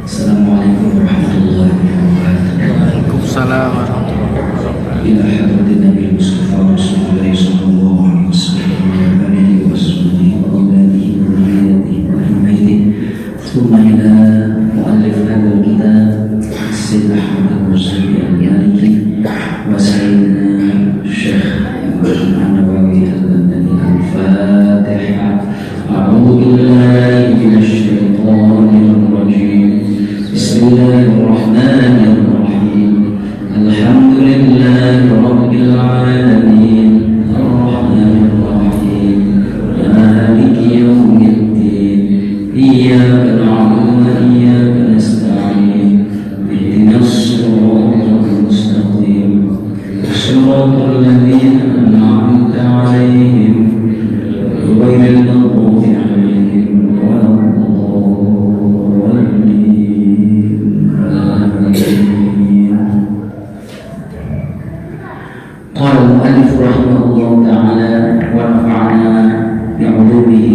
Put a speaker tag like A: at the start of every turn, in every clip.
A: Assalamualaikum warahmatullahi wabarakatuh.
B: Waalaikumsalam warahmatullahi wabarakatuh.
A: Ila hadratin Nabi Mustafa Rasulullah sallallahu alaihi wasallam wa alihi wa sahbihi wa ibadihi wa dhurriyyatihi wa ahlihi. Thumma ila muallif hadzal kitab Sayyid Ahmad al-Muzali al-Yariki wa Sayyidina Syekh An-Nawawi al-Bandani al-Fatiha. A'udzu billahi minasy syaithanir rajim. Bismillahirrahmanirrahim. Alhamdulillahi rabbil alamin. Ar-Rahmanir Rahim. Maliki yaumiddin. Iyyaka na'budu wa iyyaka nasta'in. Ihdinas siratal mustaqim. Siratal ladzina an'amta 'alaihim ghairil maghdubi 'alaihim قال المؤلف رحمه الله تعالى ونفعنا بعلومه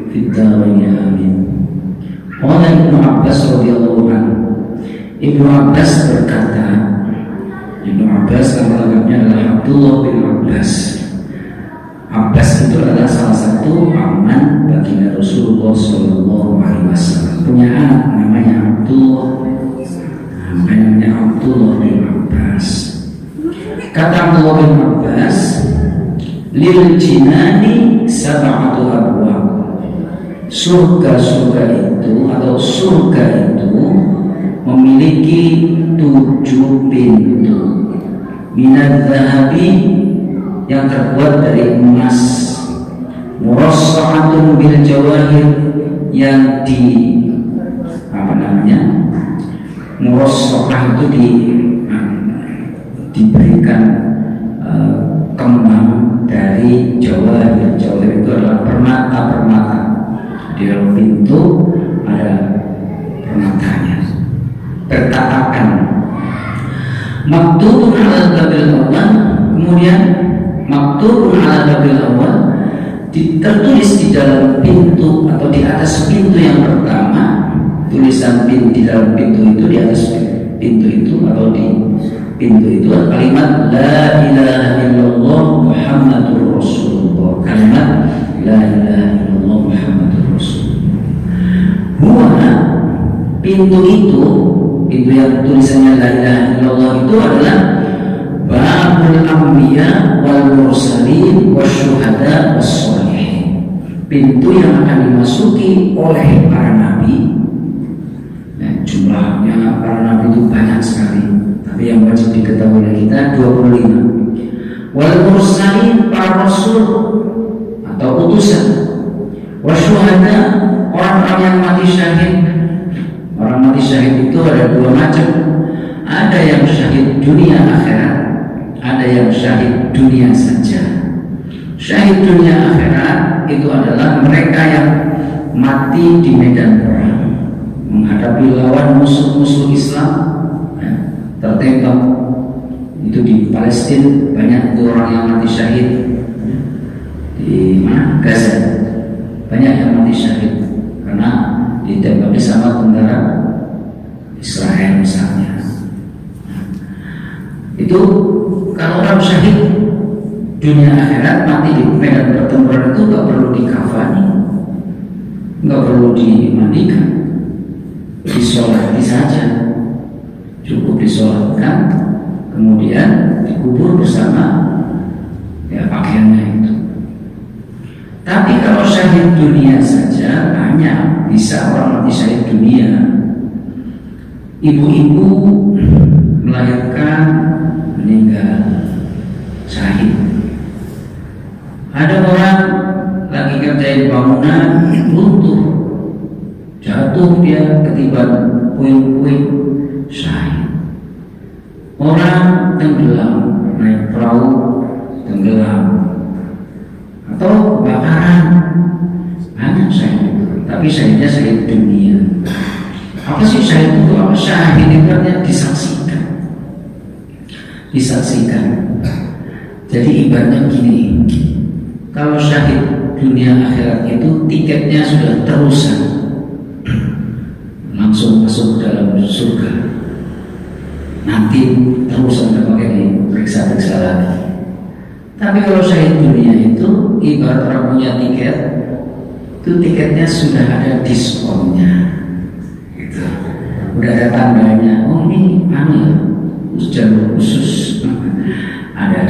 A: في الدارين آمين. قال Ibnu Abbas radhiyallahu anhu. Ibnu Abbas berkata, Ibnu Abbas nama lengkapnya adalah Abdullah bin Abbas. Abbas itu adalah salah satu paman baginda Rasulullah sallallahu alaihi wasallam. Punya anak namanya Abdullah. Namanya Abdullah bin Abbas. Kata Abdullah bin Abbas, lil jinani sab'atu abwab. Surga-surga itu atau surga itu memiliki 7 pintu. Minadz zahabi, yang terbuat dari emas, murassa'atun bil jawahir, yang murassa'ah itu diberikan kembang dari jawahir. Jawahir itu adalah permata-permata. Di dalam pintu ada permatanya, bertatakan. Maktubun ala babil awal, kemudian maktubun ala babil awal, tertulis di dalam pintu atau di atas pintu yang pertama. Tulisan di dalam pintu itu, di atas pintu itu atau di pintu itu kalimat la ilaha illallah Muhammadur Rasulullah. Kalimat la ilaha illallah Muhammadur Rasulullah. Huwa, pintu itu, pintu yang tulisannya la ilaha illallah itu adalah babul anbiya wal mursalin wasyuhada wassalihin. Pintu yang akan dimasuki oleh para nabi. Jumlahnya para nabi itu banyak sekali, tapi yang wajib diketahui oleh kita 25. Wal mursalin, para rasul atau utusan. Wasyuhada, orang-orang yang mati syahid. Orang mati syahid itu ada 2 macam. Ada yang syahid dunia akhirat, ada yang syahid dunia saja. Syahid dunia akhirat itu adalah mereka yang mati di medan perang, menghadapi lawan musuh-musuh Islam, tertembak. Itu di Palestina banyak itu orang yang mati syahid. Di mana? Gaza banyak yang mati syahid karena ditembak sama tentara Israel misalnya. Itu kalau orang syahid dunia akhirat mati di medan pertempuran itu nggak perlu dikafani, nggak perlu dimandikan, disolati saja, cukup disolatkan, kemudian dikubur bersama pakaiannya itu. Tapi kalau syahid dunia saja hanya bisa orang mati syahid dunia. Ibu-ibu melahirkan meninggal syahid. Ada orang lagi kerjain bangunan runtuh, jatuh dia ketiban puing-puing syahid. Orang tenggelam naik perahu tenggelam atau kebakaran, banyak syahid. Tapi syahidnya syahid dunia. Apa sih syahid itu? Apa syahid itu? Artinya disaksikan. Disaksikan. Jadi ibaratnya gini, kalau syahid dunia akhirat itu tiketnya sudah terusan, langsung masuk ke dalam surga. Nanti terus sampai pakai diperiksa-periksa lagi. Tapi kalau syahid dunia itu ibarat orang punya tiket, itu tiketnya sudah ada diskonnya, gitu. Udah ada tandanya. Oh ini jalur khusus. Ada.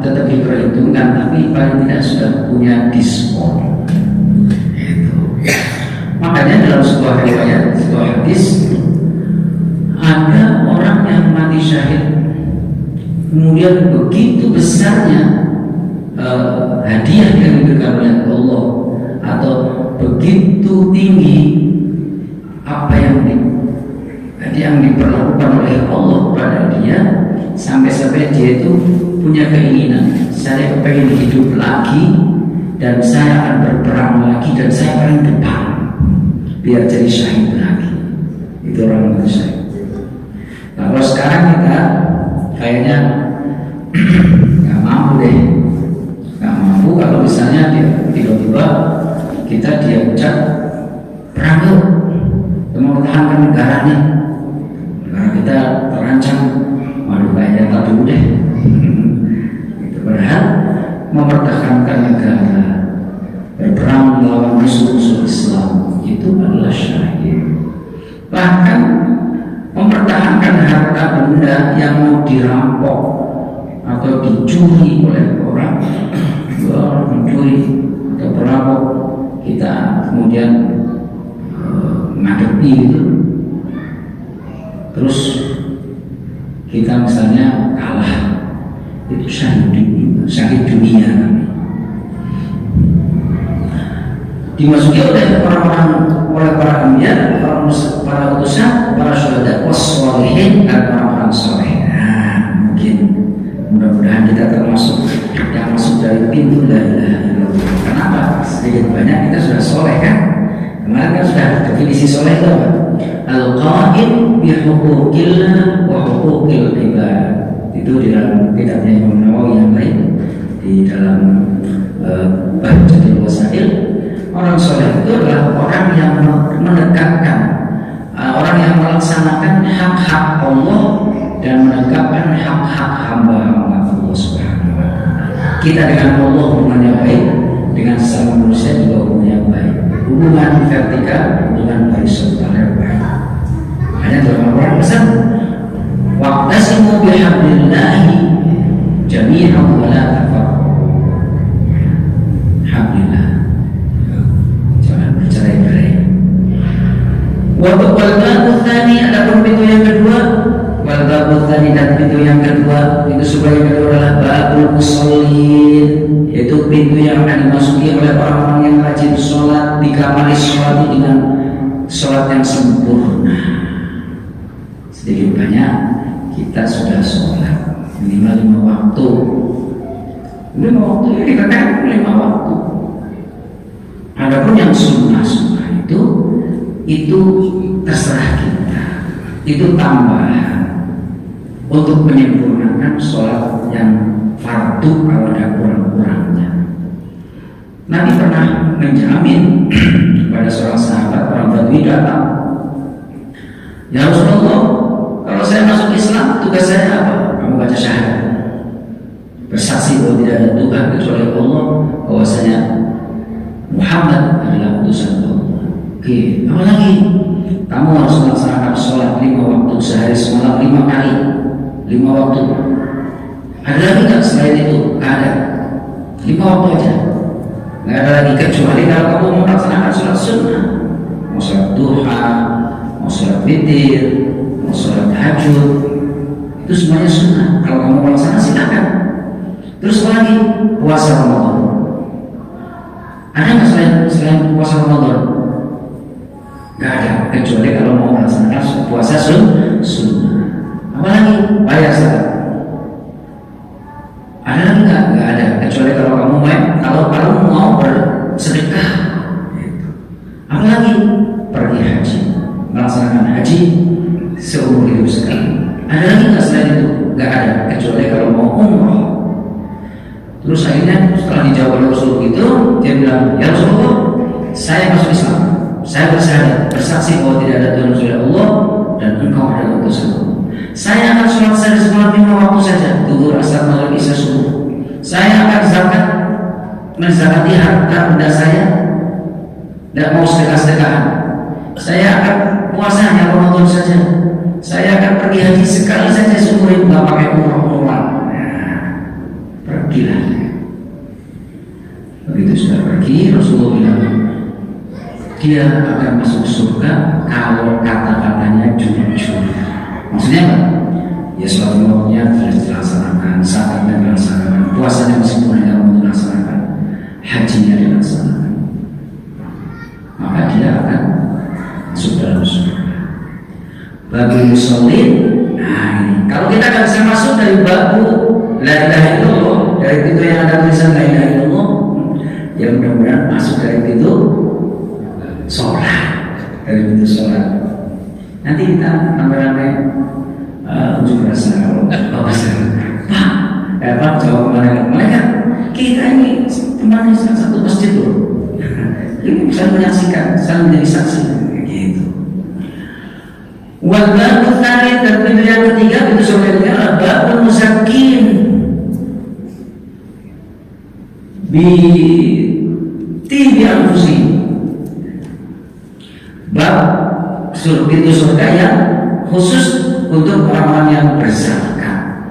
A: Tetap diperhitungkan, tapi paling tidak sudah punya diskon. Itu. Makanya dalam sebuah riwayat, sebuah hadis, ada orang yang mati syahid, kemudian begitu besarnya hadiah yang diberikan oleh Allah, atau begitu tinggi apa yang diperlakukan oleh Allah pada dia, sampai-sampai dia itu punya keinginan, saya pengen hidup lagi dan saya akan berperang lagi dan saya paling depan biar jadi syahid lagi. Itu orang yang syahid. Nah, kalau sekarang kita kayaknya nggak mampu kalau misalnya tiba-tiba kita diajak perang untuk mempertahankan negaranya, negara kita terancam, waduh kayaknya tak dulu deh. Itu padahal mempertahankan negara, berperang melawan musuh-musuh Islam itu adalah syahid. Bahkan mempertahankan harta benda yang mau dirampok atau dicuri oleh orang, mencuri atau perampok, kita kemudian menghadapi itu, terus kita misalnya kalah, itu syahid dunia. Dimasuki oleh para anbiya, para utusan, para syuhada, was-sholihin, dan orang-orang soleh. Nah, mungkin mudah-mudahan kita termasuk yang masuk dari pintu la ilaha illallah. Kenapa? Sedikit banyak kita sudah soleh kan? Kemarin kan sudah definisi soleh itu apa? Al-qaim bi huquqillah wa huquqil ibad. Itu di dalam kitabnya Imam Nawawi yang lain, di dalam Bahjatul Wasail. Orang soleh itu adalah orang yang menegakkan, orang yang melaksanakan hak-hak Allah dan menegakkan hak-hak hamba-hamba Allah Subhanahu wa Ta'ala. Kita dengan Allah hubungannya baik, dengan sesama manusia juga hubungannya baik. Hubungan vertikal, hubungan horizontal yang baik. Hanya dalam Al-Quran pesan, wa'tasimu bihablillahi jami'an wa la tafarraqu. Hablillah. Wal-babu tsani, adapun pintu yang kedua, wal-babu tsani, dan pintu yang kedua itu sebagai kedua adalah babul musallin, yaitu pintu yang akan dimasuki oleh orang-orang yang rajin sholat, dikamalis sholat dengan sholat yang sempurna. Sedikit banyak kita sudah sholat minimal 5 waktu. 5 waktu ini dikatakan 5 waktu. Adapun yang sunnah-sunnah itu terserah kita, itu tambahan untuk menyempurnakan sholat yang fardu kalau ada kurang-kurangnya. Nabi pernah menjamin kepada seorang sahabat, orang Badui datang, ya Rasulullah, kalau saya masuk Islam tugas saya apa? Kamu baca syahadat, bersaksi bahwa tidak ada Tuhan kecuali Allah, bahwasanya Muhammad adalah utusan Allah. Oke, apa lagi? Kamu harus melaksanakan sholat 5 waktu sehari semalam 5 kali, 5 waktu. Ada lagi nggak selain itu? Ada. 5 waktu aja. Nggak ada lagi kecuali kalau kamu mau melaksanakan sholat sunnah, mau sholat duha, mau sholat witir, mau sholat tahajud, itu semuanya sunnah. Kalau kamu melaksanakan silakan. Terus lagi puasa Ramadan. Ada nggak selain puasa Ramadan? Gak ada, kecuali kalau mau melaksanakan puasa sunnah. Apalagi bayar zakat. Ada lagi nggak? Gak ada, kecuali kalau kamu mau bersedekah. Apalagi pergi haji, melaksanakan haji seumur hidup sekali. Ada lagi nggak selain itu? Gak ada, kecuali kalau mau umrah. Terus akhirnya setelah dijawab oleh Rasul itu, dia bilang, ya Rasulullah, saya masuk Islam. saya bersaksi bahwa tidak ada Tuhan kecuali Allah dan engkau adalah utusan Allah. Saya akan sholat 5 waktu saja, zuhur, asar, maghrib, isya, subuh. Saya akan menzakati harta benda saya, tidak mau sedekah-sedekahan. Saya akan puasa hanya Ramadan saja. Saya akan pergi haji sekali saja seumur hidup, nggak pakai umrah. Pergilah. Begitu sudah pergi, Rasulullah bilang dia akan masuk surga kalau kata-katanya jujur. Maksudnya apa? Ya sholat malamnya terus dilaksanakan, zakatnya dilaksanakan, puasanya sempurna dilaksanakan, hajinya dilaksanakan, maka dia akan masuk dalam surga. Bagi musallin, nah ini kalau kita nggak bisa masuk dari babu la ilaha illallah, dari pintu yang ada tulisan la ilaha illallah, ya mudah-mudahan masuk dari pintu sholat, dari pintu sholat. Nanti kita ramai-ramai unjuk rasa kalau Pak jawab mereka kita ini temannya satu masjid loh, ini bisa menyaksikan, saling menjadi saksi gitu. Wal babu tsani, dan pintu yang ketiga, pintu surga itu adalah babul muzakin bi tibi anfusi, bab pintu surga yang khusus untuk orang-orang yang berzakat,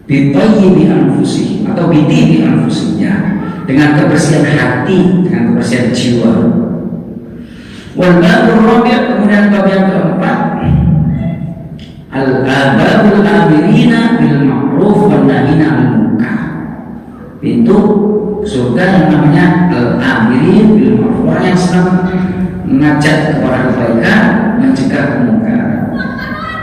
A: bitayyibi anfusi atau bitibi anfusinya, dengan kebersihan hati, dengan kebersihan jiwa. Wal babur rabi', kemudian bab yang keempat, al-babul amirina bil ma'ruf wan nahina 'anil munkar. Pintu surga yang namanya al-amirin bil ma'ruf, orang yang senang mengajak kepada kebaikan, mencegah kemungkaran.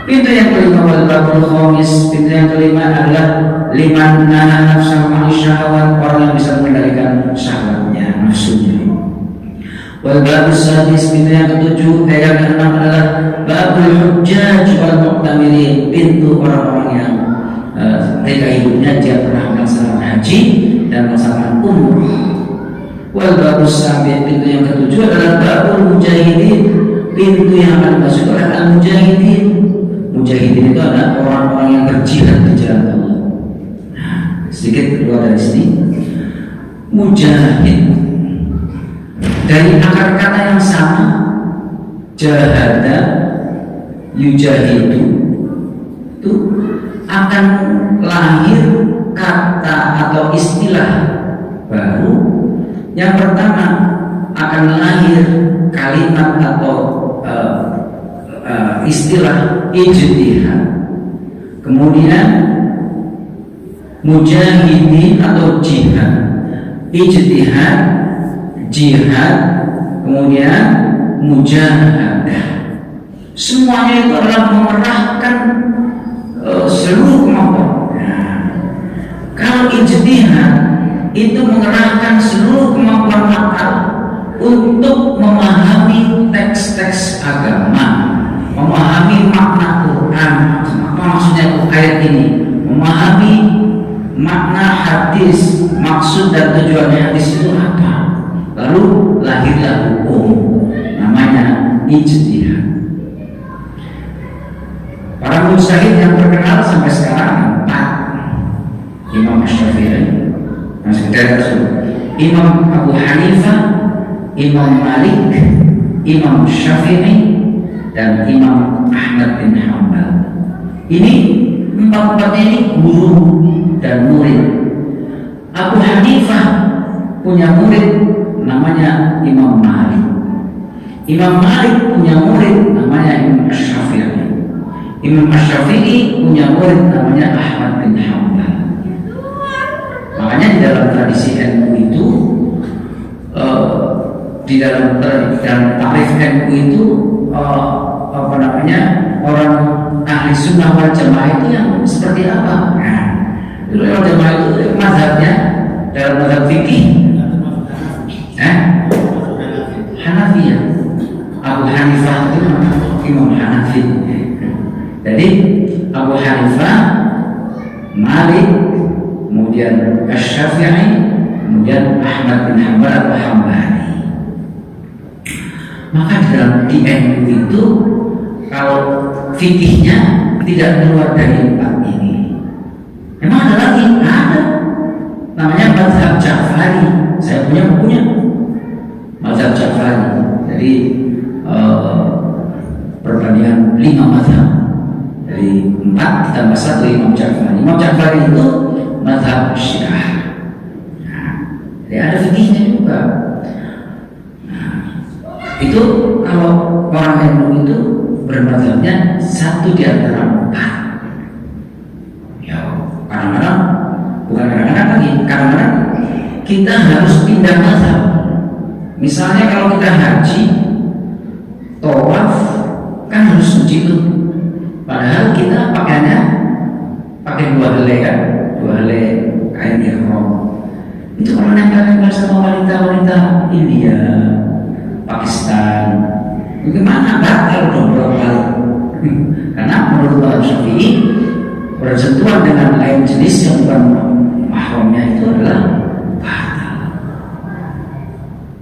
A: Pintu yang kelima, wal babul khamis, pintu yang kelima adalah liman naha nafsahu 'anil syahawat, orang yang bisa mengendalikan syahwatnya, nafsunya. Wal babus sadis, pintu yang ketujuh, yang keenam adalah babul hujjaj wal mu'tamirin, pintu orang-orang yang ketika hidupnya dia pernah melaksanakan haji dan melaksanakan umrah. Wal babus sabi, pintu yang ketujuh adalah babul mujahidin, pintu yang akan masuk oleh al-mujahidin. Mujahidin itu adalah orang-orang yang berjihad di jalan Allah. Nah, sedikit keluar dari sini. Mujahid dari akar kata yang sama, jahada, yujahidu, itu akan lahir kata atau istilah baru. Yang pertama akan lahir kalimat atau istilah ijtihad, kemudian mujahidin atau jihad, ijtihad, jihad, kemudian mujahadah. Semuanya itu adalah mengerahkan seluruh kemampuan. Kalau ijtihad itu mengerahkan seluruh kemampuan akal untuk memahami teks-teks agama, memahami makna Quran, apa maksudnya ayat ini, memahami makna hadis, maksud dan tujuannya hadis itu apa. Lalu lahirlah hukum, namanya ijtihad. Para mujtahid yang terkenal sampai sekarang 4: Imam Syafi'i, Imam Abu Hanifah, Imam Malik, Imam Syafi'i, dan Imam Ahmad bin Hanbal. Ini 4-4 ini guru dan murid. Abu Hanifah punya murid namanya Imam Malik. Imam Malik punya murid namanya Imam Syafi'i. Imam Syafi'i punya murid namanya Ahmad bin Hanbal. Makanya di dalam tradisi NU itu, di dalam tarikh NU itu, apa namanya, orang ahli sunnah wal jamaah itu yang seperti apa? Nah, itu wal jamaah itu mazhabnya dalam mazhab fikih Hanafiyah. Abu Hanifah itu Imam Hanafi. Jadi Abu Hanifah, Malik, kemudian Asy-Syafi'i, kemudian Ahmad bin Hanbal atau Hambali. Maka di NU itu kalau fikihnya tidak keluar dari empat ini. Emang ada lagi? Ada. Namanya mazhab Ja'fari. Saya punya bukunya. Mazhab Ja'fari. Jadi perbandingan 5 mazhab. Dari 4 ditambah 1 Imam Ja'fari. Imam Ja'fari itu mazhab Syiah. Nah, jadi ada fikihnya juga. Nah, itu kalau orang NU itu bermazhabnya satu di antara 4. Ya, kadang-kadang bukan kadang-kadang lagi, kadang-kadang kita harus pindah mazhab. Misalnya kalau kita haji, tawaf kan harus suci itu. Padahal kita pakainya pakai 2 helai kan, 2 helai kain ihram. Itu kalau nempel-nempel sama wanita-wanita India, Pakistan, bagaimana? Batal dong bolak-balik. Karena menurut Imam Syafi'i bersentuhan dengan lain jenis yang bukan mahramnya itu adalah batal.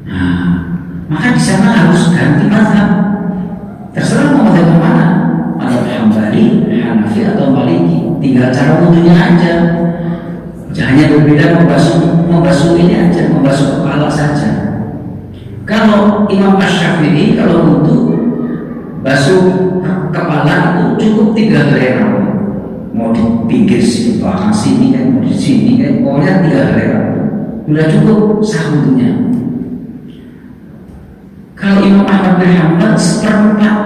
A: Nah, maka di sana harus ganti mazhab. Terserah mau mazhab mana, mazhab Hambali, Hanafi atau Maliki. Tinggal cara wudhunya aja. Hanya berbeda membasuh ini aja, membasuh kepala saja. Kalau Imam Asy-Syafi'i kalau wudhu basuh kepala itu cukup 3 helai rambut. Mau di pinggir sini, belakang sini kan, mau di sini kan, pokoknya 3 helai rambut. Sudah cukup sah wudhunya. Kalau Imam Ahmad bin Hanbal 1/4.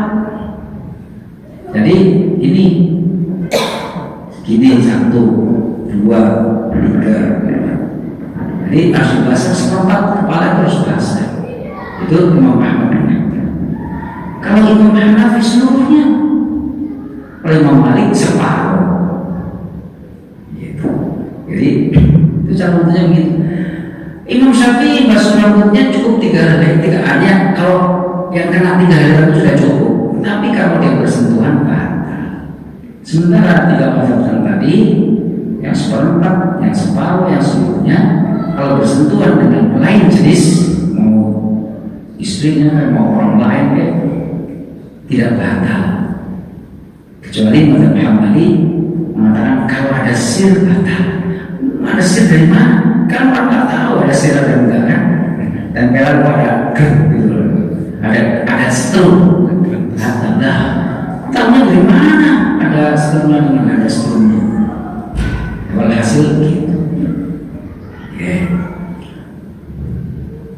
A: Jadi ini gini 1, 2, 3. Jadi harus dibasah 1/4 kepala harus basah. Itu Imam Ahmad bin Hanbal. Kalau Imam Hanafi seluruhnya, kalau Imam Malik separuh. Gitu. Jadi itu contohnya begitu. Imam Syafi'i basuh rambutnya cukup 3 helai, 3 hanya kalau yang kena 3 helai rambut sudah cukup. Tapi kalau dia bersentuhan batal. Sementara 3 mazhab tadi, yang 1/4, yang separuh, yang seluruhnya, kalau bersentuhan dengan lain jenis, mau istrinya, mau orang lain, tidak batal. Kecuali mazhab Hambali mengatakan kalau ada sir batal. Ada sir dari mana? Kan orang nggak tahu ada sir atau enggak kan? Dan kalau ada gitu, ada setel, nah, tahunya dari mana? Ada setelnya dengan ada setelnya. Walhasil gitu.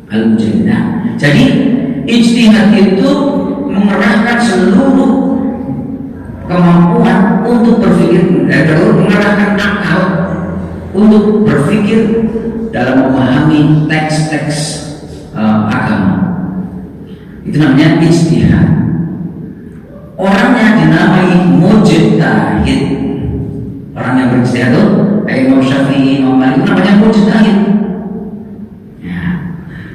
A: Al-Jannah. Jadi ijtihad itu mengerahkan seluruh kemampuan untuk berpikir, mengerahkan akal untuk berpikir dalam memahami teks-teks agama. Itu namanya ijtihad. Orangnya dinamai mujtahid. Orang yang berijtihad itu kayak Imam Syafi'i, Imam Malik, namanya mujtahid. Ya.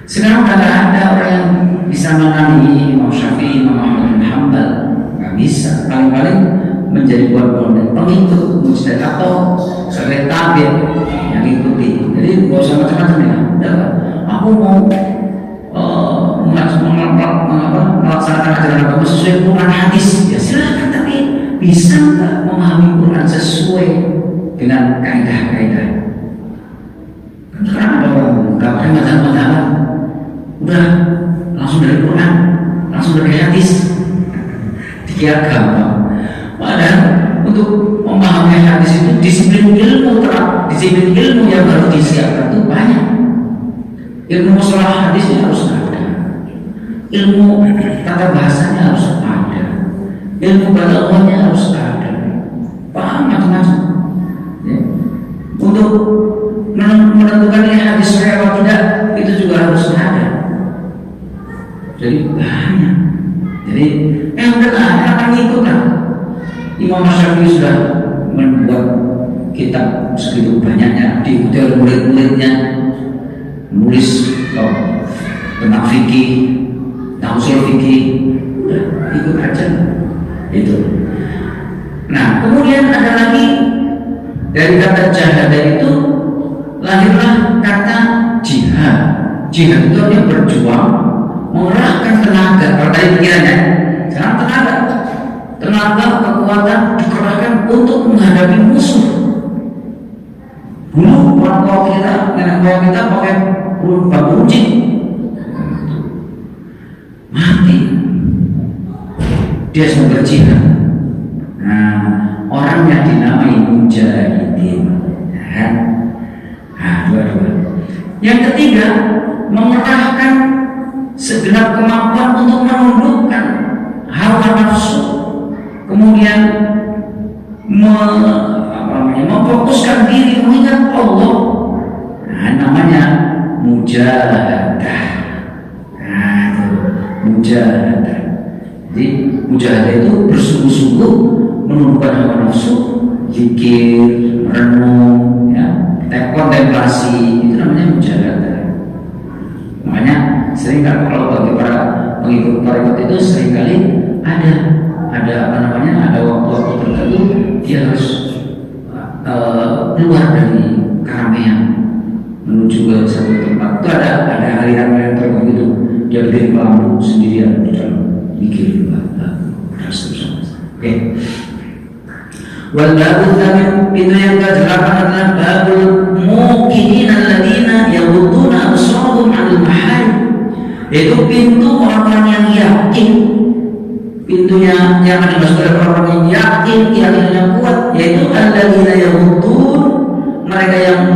A: Sekarang tidak ada orang yang bisa menandingi Imam Syafi'i, Imam Ahmad bin Hanbal. Nggak bisa. Paling-paling menjadi buat-buat pengikut mujtahid atau sebagai tabir yang ikuti. Jadi nggak usah macam-macam ya. Aku mau melaksanakan ajaran agama sesuai Quran hadis, ya silakan, tapi bisa nggak memahami Quran sesuai dengan kaidah-kaidah? Sekarang ada orang nggak pakai mazhab-mazhab, udah langsung dari Quran, langsung dari hadis, dikira gampang. Padahal untuk memahami hadis itu disiplin ilmu yang harus disiapkan itu banyak. Ilmu masalah hadisnya harus ada, ilmu tata bahasanya harus ada, ilmu balaghahnya harus ada, paham macam-macam. Ya. Untuk menentukan ini hadis sahih atau tidak itu juga harus ada. Jadi banyak. Jadi udahlah, akan ikutlah. Imam Syafi'i sudah membuat kitab segitu banyaknya, diikuti oleh murid-muridnya, menulis tentang fikih, tentang usul fikih, udah ikut aja itu. Nah, kemudian ada lagi dari kata jahadah itu lahirlah kata jihad. Jihad itu artinya berjuang mengerahkan tenaga. Kalau tadi pikirannya, sekarang tenaga kekuatan dikerahkan untuk menghadapi musuh. Dulu orang tua kita, nenek moyang kita pakai bambu runcing, mati. Dia sedang berjihad. Nah, orang yang dinamai mujahidin. Nah, dua-dua. Yang ketiga, mengerahkan segenap kemampuan untuk menundukkan hawa nafsu, kemudian memfokuskan diri mengingat Allah. Nah, namanya mujahadah. Nah, itu mujahadah. Jadi mujahadah itu bersungguh-sungguh menundukkan hawa nafsu, zikir, renung, ya, kontemplasi, itu namanya mujahadah. Makanya sering kalau bagi para pengikut tarekat itu seringkali ada waktu-waktu tertentu dia harus keluar dari keramaian menuju ke satu tempat. Itu ada aliran-aliran tertentu itu, dia berdiri malam sendirian di dalam mikir Oke. Wal babu tsamin, pintu yang ke-8 adalah babul muqinin alladziina yaghudduna absarahum 'anil maharim. Yaitu pintu orang-orang yang yakin. Pintunya yang dimaksud oleh orang yang yakin, keyakinan yang kuat, yaitu alladziina yaghuddun, mereka yang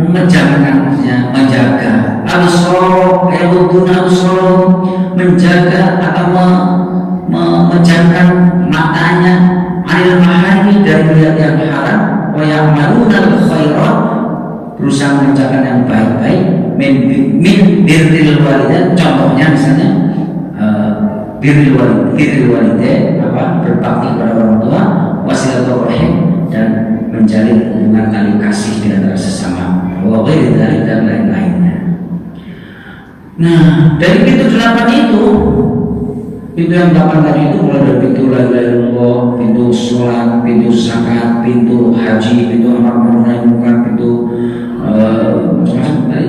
A: memejamkan, menjaga absar, yaghudduna absarahum, menjaga atau memejamkan matanya anil mahari dari melihat yang haram, wa ya'maluna al-khairat, berusaha mengerjakan yang baik-baik, min birril walidain, contohnya misalnya birril walidain, berbakti kepada orang tua, wasilatul rahim, dan menjalin hubungan tali kasih di antara sesama, wa ghairi dzalik, dan lain-lainnya. Nah, dari pintu 8 itu, pintu yang 8 tadi itu mulai dari pintu la ilaha illallah, pintu sholat, pintu zakat, pintu haji, pintu amar ma'ruf nahi munkar, pintu macam-macam tadi,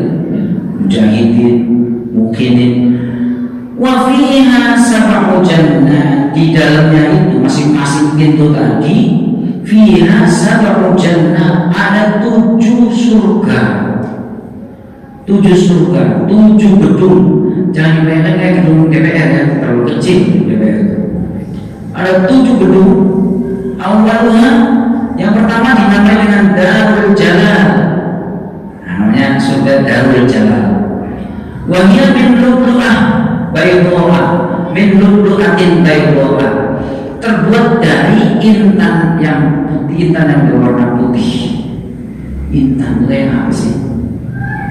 A: mujahidin, mukinin. Wa fiha sab'u jannah, di dalamnya itu masing-masing pintu tadi, fiha sab'u jannah, ada 7 surga. 7 surga, 7 gedung. Jangan dibayangkan kayak gedung DPR ya, terlalu kecil DPR itu. Ada 7 gedung. Awalnya yang pertama dinamai dengan Darul Jalal. Namanya surga Darul Jalal. Wahia min lu'lu'ah baydha'ah, min lu'lu'atin baydha'ah, terbuat dari intan yang putih, intan yang berwarna putih. Intan itu yang apa sih?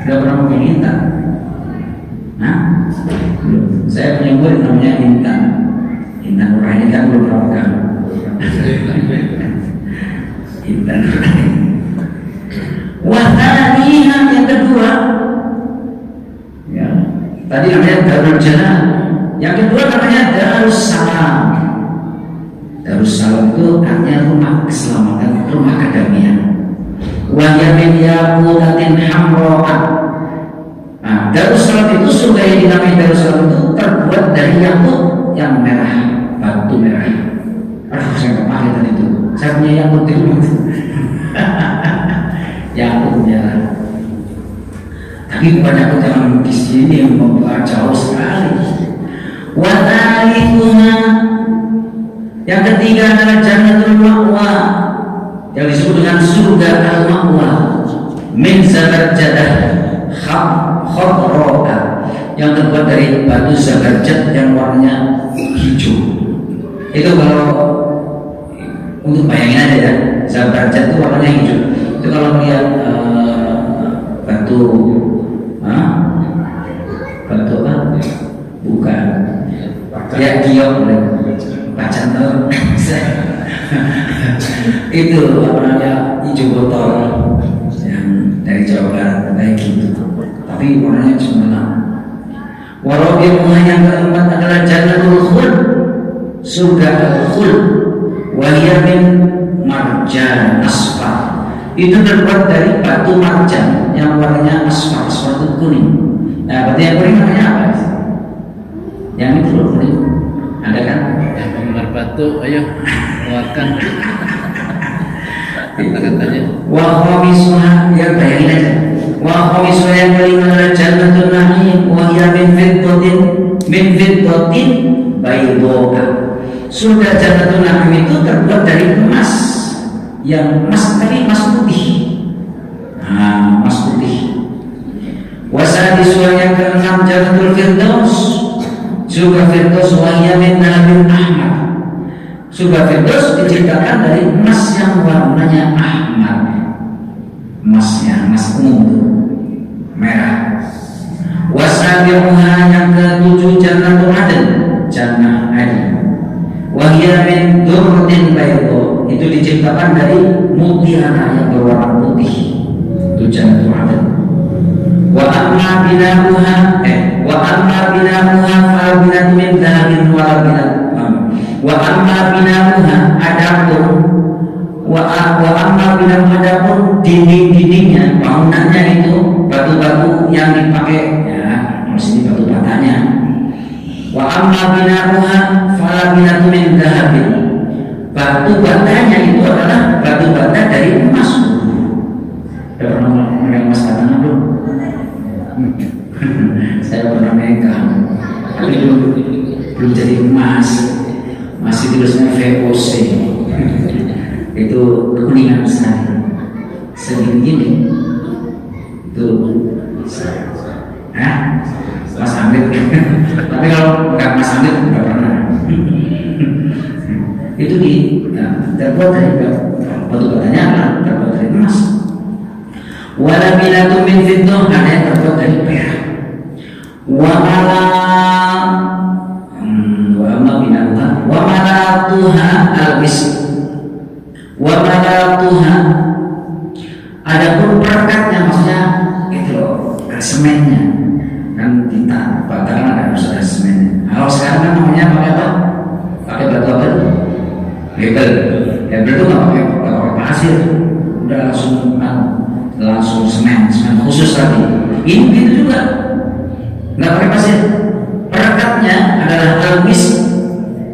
A: Gak pernah pakai intan? Nah, saya punya murid namanya Intan. Intan Nurani kan belum pernah pegang. Intan Nurani. Wathaniha, yang kedua, ya, tadi namanya Darul Jalal. Yang kedua namanya Darussalam. Darussalam itu artinya rumah keselamatan, rumah kedamaian. Wa yamin yaqutatin hamra'ah. Nah, Darussalam itu surga yang dinamai Darussalam itu terbuat dari yakut yang merah, batu merah. Aduh, saya nggak pakai tadi itu. Saya punya yakut di rumah. Yakut merah. Tapi bukan yakut yang di sini yang membuat jauh sekali. Watalifuna, yang ketiga adalah Jannatul Ma'wa, yang disebut dengan surga Al-Ma'wa, min zabarjadah khadro'a, yang terbuat dari batu zabarjad yang warnanya hijau. Itu kalau untuk bayangin aja ya, zabarjad itu warnanya hijau. Itu kalau melihat batu apa? Bukan. Ya giok, bacan tuh. Itu apa namanya, hijau botol yang dari Jawa Barat kayak gitu. Tapi warnanya cemerlang. Warabi'uha, yang keempat adalah Jannatul Khuld, surga Al-Khuld. Wahia min marjan asfar, itu terbuat dari batu marjan yang warnanya asfar. Asfar itu kuning. Nah, batu yang kuning namanya apa? Yang itu loh, ada kan?
B: Yang penggemar batu, ayo keluarkan. Itu katanya.
A: Wa khamisuha, ya bayangin aja. Wa khamisuha yang kelima adalah Jannatul Na'im wa hiya min fiddatin baydoa. Surga Jannatul Na'im itu terbuat dari emas. Yang emas tadi emas putih. Nah, emas putih. Wasadisuha yang keenam Jannatul Firdaus. Surga Firdaus wa hiya min dhahabin ahmar. Surga Firdaus diciptakan dari emas yang warnanya ahmar. Emasnya, emas ungu, merah. Wasabi'uha yang ketujuh Jannatul Adn, Jannah Adn. Wa hiya min durratin bayda. Itu diciptakan dari mutiara yang berwarna putih. Itu Jannatul Adn. Wa amma bina'uha fa bina'u min dhahabin wa bina'u. Wa amma bina'uha adapun dinding-dindingnya, bangunannya itu batu-batu yang dipakai ya, maksudnya batu batanya. Wa amma bina'uha fa bina'u min dhahabin. Batu batanya itu adalah batu bata dari emas. Ada pernah memegang emas batangan belum? Saya pernah megang, tapi belum jadi emas, masih tulisnya VOC. Itu kekuningan saya segini itu Mas Amit. Tapi kalau bukan Mas Amit nggak pernah. Itu terbuat dari batu batanya terbuat dari emas. Wala binatu min fiddah, ada yang terbuat dari perak. Wa malatuha al-misk. Wa malatuha, adapun perekatnya maksudnya itu loh, semennya kan kita bataran ada usaha semennya. Kalau sekarang kan namanya pakai apa? Pakai batu apa? Hebel. Hebel itu nggak pakai pasir, udah langsung semen khusus lagi. Ini gitu juga, nggak pakai pasir. Perekatnya adalah al-misk,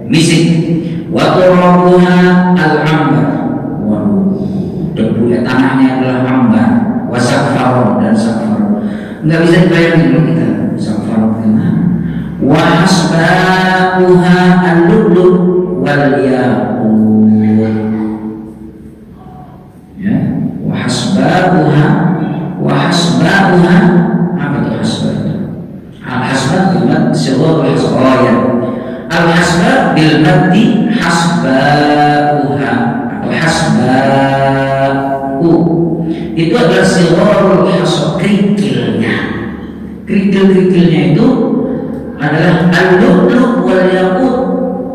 A: misik. Wa turabuha al-ambar. Debunya tanahnya adalah ambar, wasafar dan safar. Nggak bisa dibayangin loh kita safar gimana. Wa hasba'uha al-lu'lu' wal yaqut. Ya, wa hasba'uha apa itu hasba'? Al-hasba' bil mad sighar al-hasbaya. Al-hasba' bil maddi hasba'uha atau hasba'u. Itu adalah sighar al-hasb, kerikil-kerikilnya itu adalah al-lu'lu' wal yaqut,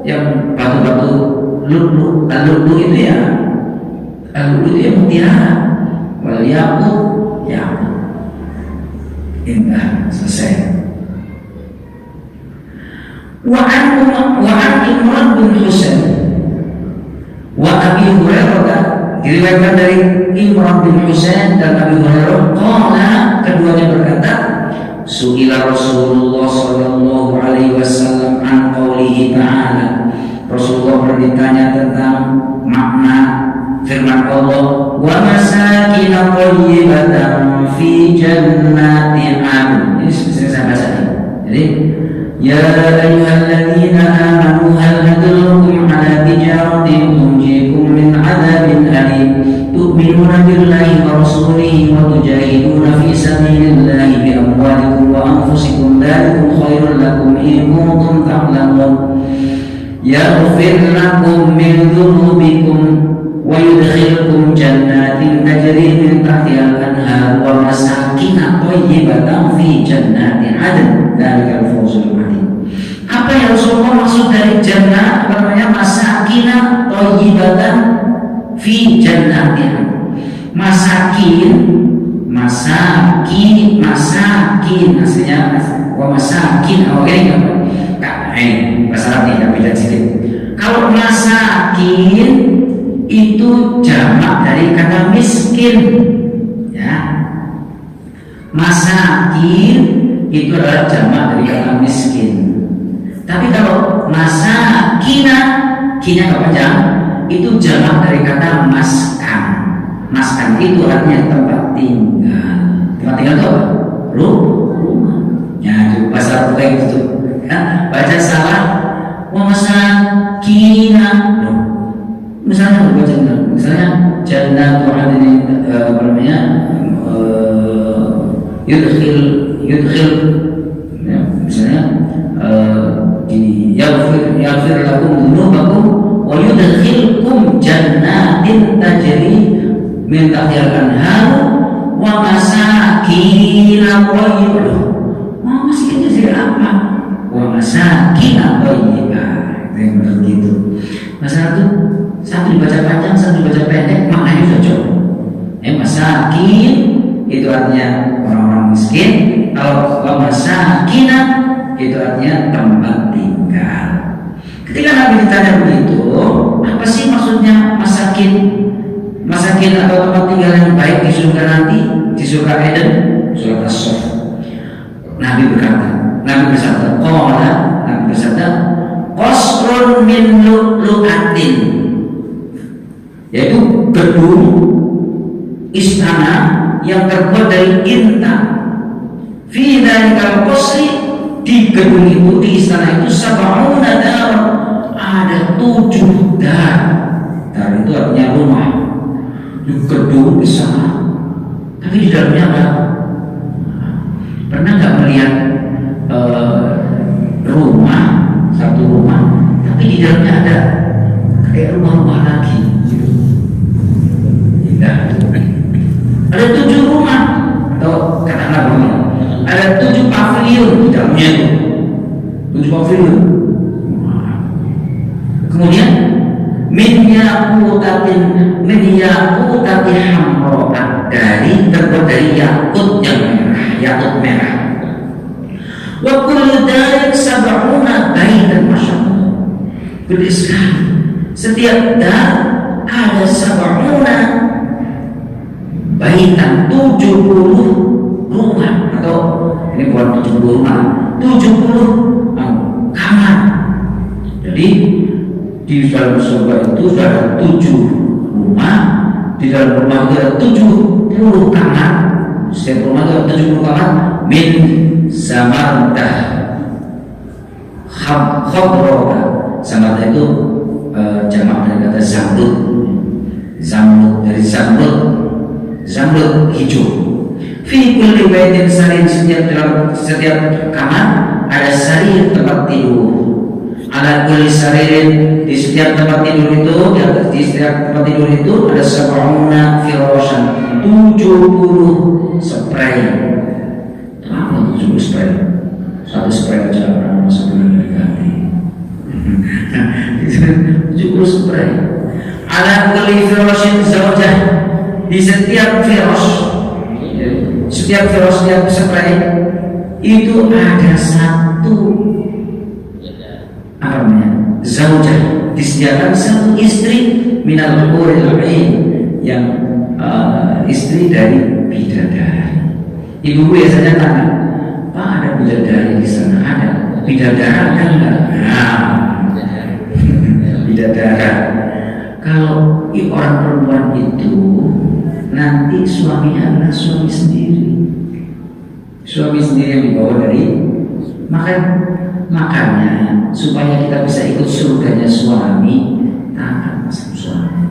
A: yang batu-batu lu'lu'. Al-lu'lu' itu ya, al-lu'lu' itu ya mutiara, wal yaqut yaqut. Indah, selesai. Wa'an Imran bin Husain wa Abi Hurairah, diriwayatkan dari Imran bin Husain dan Abi Hurairah, qala, keduanya berkata, su'ila Rasulullah sallallahu alaihi wasallam an qaulihi ta'ala. Rasulullah pernah ditanya tentang makna firman Allah, wa masakin thayyibatan fi jannati 'adn. Ini saya baca. Jadi, ya ayyuhalladzina amanu hal adullukum ala tijaratin tunjikum min 'adzabin alim tu'minuna billahi wa rasulihi wa tujahiduna fi sabilillahi bi amwalikum wa anfusikum dzalikum khairul lakum in kuntum ta'lamun yaghfir lakum min dhunubikum wa yudkhilkum jannatin tajri min tahtiha al-anhar wa masakin thayyibatan fi jannatin 'adn dzalikal fawzul 'adzim. Apa yang Rasulullah maksud dari jannah? Namanya masakin thayyibatan fi jannatin. Masakin aslinya wa masakin. Oke, ini bahasa Arab tidak beda sedikit. Kalau masakin itu jamak dari kata miskin, ya. Masakin itu adalah jamak dari kata miskin. Tapi kalau masakina, kina kepanjang, itu jamak dari kata maskan. Maskan itu artinya tempat tinggal. Tempat tinggal itu apa? Rumah. Ya, itu bahasa Arab kayak gitu. Ya, baca salah. Wa masakina. Misalnya baca misalnya jannatu adnin apa namanya? Yudkhil ya, misalnya yaghfir lakum dzunubakum wa yudkhilkum jannatin tajri min tahtiha al-anhar wa masakin thayyibah. Masakin itu apa? Wa masakin thayyibah. Yang begitu. Masalah itu satu dibaca panjang, satu dibaca pendek, maknanya sudah jauh. Masakin itu artinya orang-orang miskin. Kalau wa masakinah itu artinya tempat tinggal. Ketika Nabi ditanya begitu, apa sih maksudnya masakin? Masakin atau tempat tinggal yang baik di surga nanti, di surga Eden, surat As-Saff. Nabi bersabda, qasrun min lu'lu'atin, yaitu gedung istana yang terbuat dari intan. Fi dzalikal qasri, di gedung itu, di istana itu, sab'una dar, ada 7 dar. Dar itu artinya rumah. Di gedung di sana, tapi di dalamnya apa? Pernah nggak melihat rumah, satu rumah, tapi di dalamnya ada kayak rumah-rumah lagi? Tidak. Ada 7 rumah, atau katakanlah rumah, ada 7 pavilion di dalamnya itu, 7 pavilion. Kemudian min yaqutati hamra, terbuat dari yakut yang merah, yakut merah. Wa kullu darin sab'una baitan, masyaallah. Gede sekali. Setiap dar ada sab'una baitan, 70 rumah, atau ini bukan 70 rumah, 70 kamar. Jadi di dalam surga itu ada 7 rumah, di dalam rumah itu ada 70 kamar. Setiap rumah itu ada 70 kamar. Min samartah khabroka. Samartah itu jamak dari kata zamrud. Zamrud dari zamrud hijau. Fi kulli baitin sarir, setiap kamar ada sarir, tempat tidur. Ala kulli saririn, di setiap tempat tidur itu, di setiap tempat tidur itu ada sab'una firashan, 70 spray. Apa 70 spray? Satu spray aja orang sebulan ganti. 70 spray. Ala kulli firashin zawjah, di setiap firas, setiap spray itu ada satu zaujah, disediakan satu istri minal huril 'ain, yang istri dari bidadari. Ibu biasanya tanya, Pak, ada bidadari di sana? Ada. Bidadara kan enggak? Nah, bidadara. Kalau orang perempuan itu nanti suaminya adalah suami sendiri. Suami sendiri yang dibawa dari makanya supaya kita bisa ikut surganya suami, taat sama suami,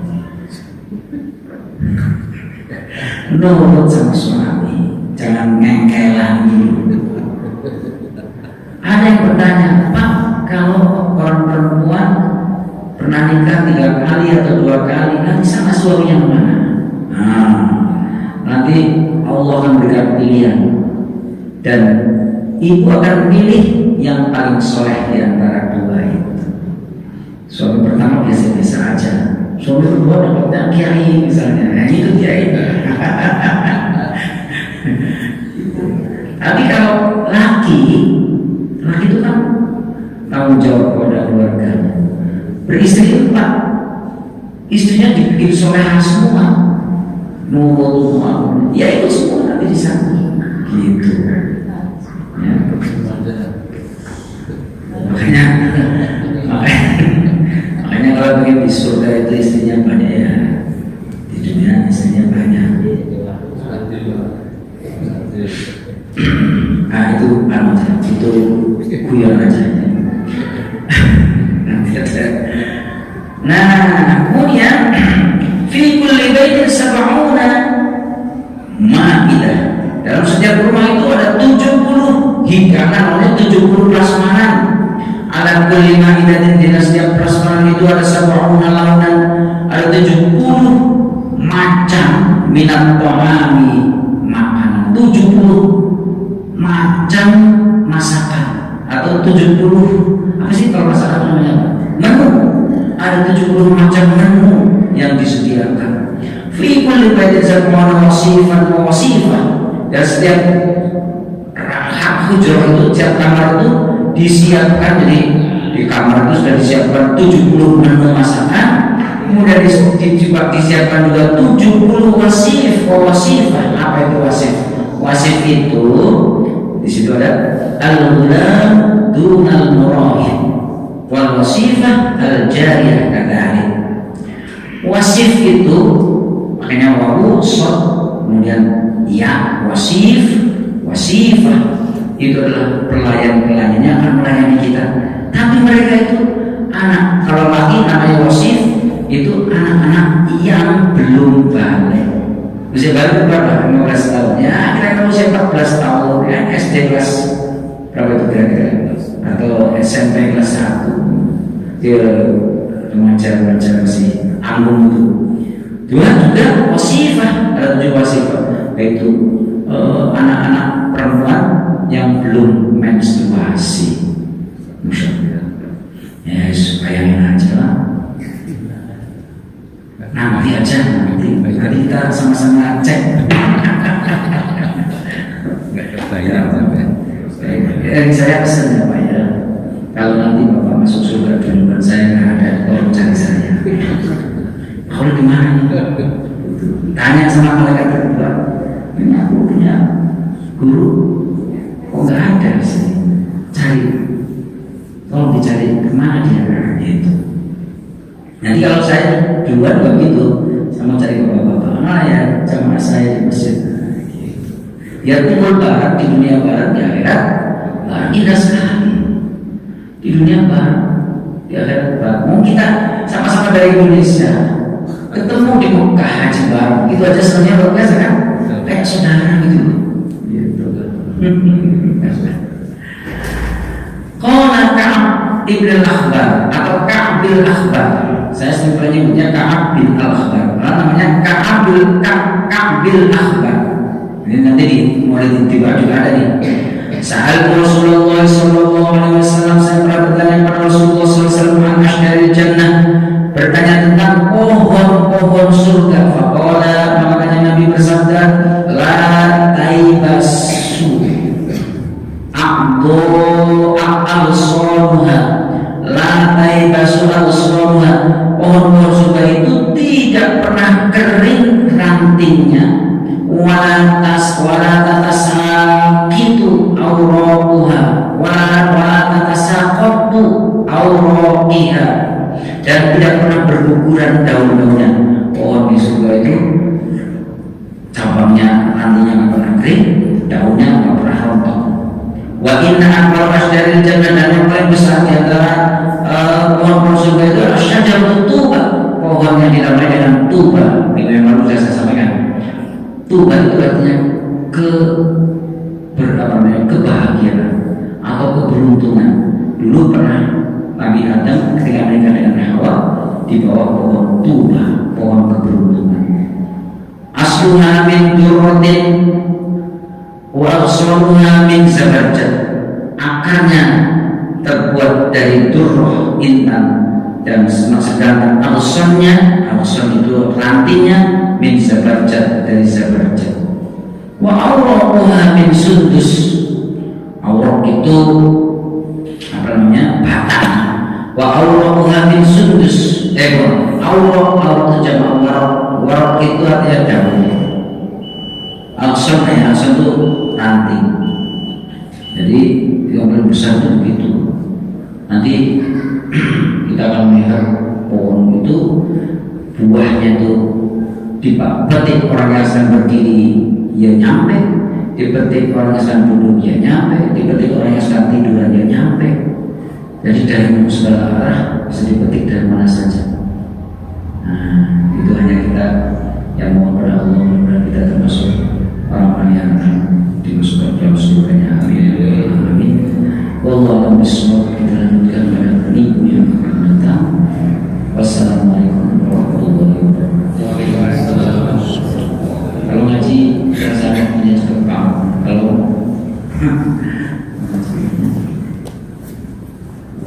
A: nurut sama suami, jangan ngengkelan dulu. Ada yang bertanya, Pak, kalau orang perempuan pernah nikah 3 kali atau 2 kali, nanti sama suaminya mana? Nah, nanti Allah akan berikan pilihan, dan ibu akan pilih yang paling soleh di antara 2 itu. Suami pertama biasa-biasa aja, suami kedua dapatnya kiai misalnya, nah itu kiai. Tapi kalau laki itu kan tanggung jawab kepada keluarganya. Beristri 4, istrinya dibikin solehah semua, nurut semua, ya itu semua nanti di sana, gitu. Ya. Makanya saudara itu istrinya banyak ya, di dunia istrinya banyak. Ah itu itu guyon aja. Nah, kemudian fi kulli baitin sab'una ma'idah. Dalam setiap rumah itu ada 70 hidangan, oleh 70 prasmanan. Ala kulli ma'idatin, di setiap prasmanan itu ada sab'una launan, ada 70 macam minat ta'ami, makanan, 70 macam masakan, atau 70 apa sih kalau masakan namanya? Menu. Ada 70 macam menu yang disediakan. Fi kulli baitin sab'una wasifan wa wasifah. Dan setiap hak hujrah itu, setiap kamar itu disiapkan, jadi di kamar itu sudah disiapkan 70 menu masakan. Kemudian disiapkan juga 70 wasif wa wasifah. Apa itu wasif? Wasif itu di situ ada al-ghulam dunal murahib wal wasifah al-jariyah kadalik. Wasif itu makanya wawu shad kemudian ya, wasif, wasifah itu adalah pelayan-pelayannya akan melayani kita. Tapi mereka itu anak, kalau lagi namanya wasif itu anak-anak yang belum balik. Usia balik berapa? 15 tahun ya, kira-kira usia 14 tahun ya, SD kelas berapa itu kira-kira, atau SMP kelas 1 dia remaja-remaja masih anggun itu. Juga wasifah, ada 7 wasifah, yaitu anak-anak perempuan yang belum menstruasi. Masya Allah. Ya, bayangin aja lah. Nanti aja, nanti kita sama-sama cek.
B: Nggak kebayang sampai.
A: Saya pesan ya Pak ya, kalau nanti Bapak masuk surga duluan, saya nggak ada, tolong cari saya. Kalau di mana? Tanya sama malaikat berdua, ini aku punya guru, kok nggak ada sih? Cari, tolong dicari kemana dia gitu. Nanti kalau saya duluan begitu, saya mau cari bapak-bapak, ya jamaah saya di masjid. Biar kumpul barat di dunia barat, di akhirat barat indah sekali. Di dunia barat, di akhirat barat. Mau kita sama-sama dari Indonesia, ketemu di Mekah haji bareng, itu aja sebenarnya luar biasa kan? Kayak saudara gitu. Qala Ka'ab ibn al-Akhbar atau Ka'ab bin al-Akhbar. Saya sering menyebutnya Ka'ab bin al-Akhbar. Karena namanya Ka'ab bin al-Akhbar. Ini nanti di mulai tiba juga ada nih. Sa'al Rasulullah sallallahu alaihi wasallam, saya pernah bertanya kepada Rasulullah sallallahu alaihi wasallam an asharil jannah, bertanya tentang pohon-pohon surga. Faqala, makanya Nabi bersabda, la taibasu al-sonuha, la taibasu al-sonuha. Pohon-pohon surga itu tidak pernah kering rantingnya. Wala tatasaqitu awraquha, wala tatasaqatu awraqiha, dan tidak pernah berguguran daun-daunnya. Pohon di surga itu cabangnya rantingnya nggak pernah kering, daunnya nggak pernah rontok. Wa inna akbar asjaril jannah, dan yang paling besar di antara pohon-pohon surga itu adalah syajarut tuba, pohon yang dinamai dengan tuba. Minggu yang lalu saya sampaikan. Tuba itu artinya kebahagiaan atau keberuntungan. Dulu pernah Nabi Adam ketika menikah dengan Hawa di bawah pohon tuba, pohon keberuntungan. Asluha min durratin wa asluha min zabarjad. Akarnya terbuat dari durrah, intan, dan sedangkan alson itu rantingnya min zabarjad, dari zabarjad. Wa awraquha min sundus. Awraq itu apa namanya? Batang. Wa awraquha min sundus. Awraq itu jamak waraq. Waraq itu artinya daun. Alson itu ranting. Jadi yang paling besar itu begitu. Nanti kita akan melihat pohon itu buahnya itu dipetik orang yang sedang berdiri, ya nyampe. Dipetik orang yang sedang duduk, ya nyampe. Dipetik orang yang sedang tiduran, ya nyampe. Jadi dari segala arah bisa dipetik dari mana saja. Nah, itu hanya kita yang mohon kepada Allah